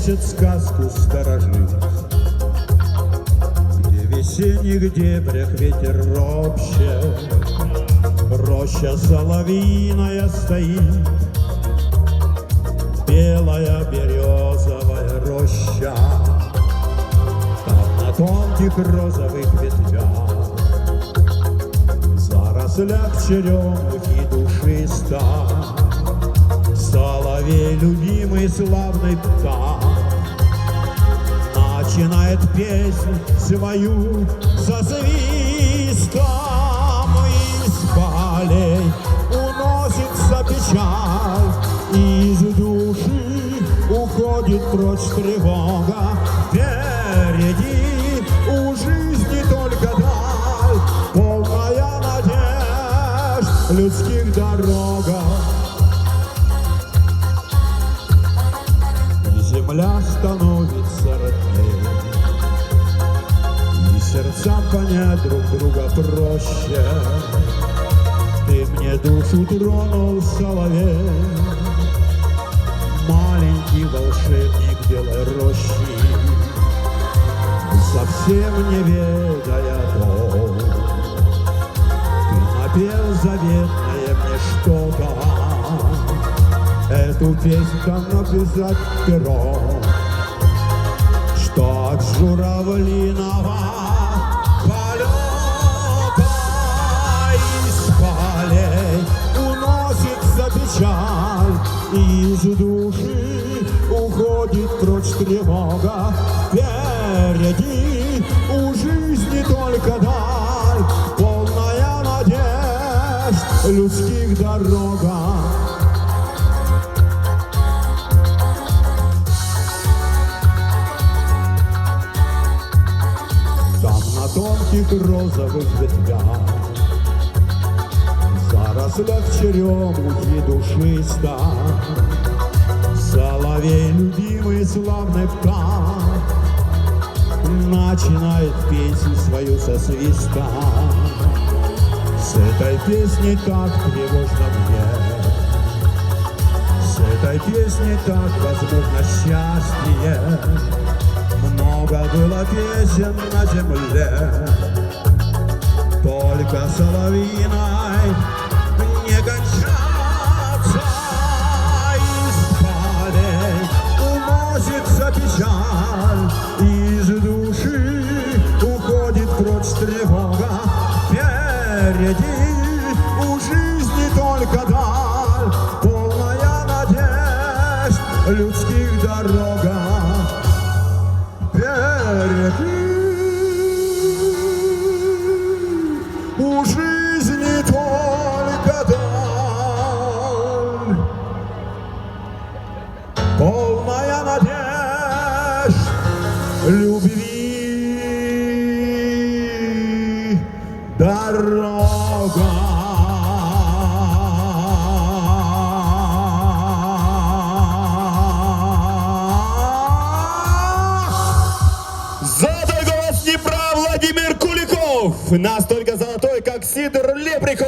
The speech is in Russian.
месяц сказку сторожит, где в весенних дебрях ветер ропщет, роща соловьиная стоит, белая березовая роща, там на тонких розовых ветвях, в зарослях черемухи душиста, соловей, любимый славный птах, начинает песнь свою со свистом, из полей уносится печаль, из души уходит прочь тревога. Впереди у жизни только даль, полная надежд людских дорогах. Земля становится родней, и сердцам понять друг друга проще. Ты мне душу тронул, соловей, маленький волшебник белой рощи, совсем не ведая то, ты напел заветное мне что-то. Эту песню написать пером, что от журавлиного полета из полей уносится печаль, из души уходит прочь тревога. Впереди у жизни только даль, полная надежд людских дорогах. Тонких розовых ветвях, в зарослях черемухи душиста, соловей, любимый славный птах, начинает песню свою со свиста. С этой песней так тревожно мне, с этой песней так возможно счастье. Много было песен на земле, только соловьиной не кончаться. Из полей уносится печаль, из души уходит прочь тревога. Впереди у жизни только даль, полная надежд людских дорогах. У жизни только даль, полная надежд любви дорога. Золотой голос Днепра Владимир Куликов, настолько золотой, как Сидор Леприков.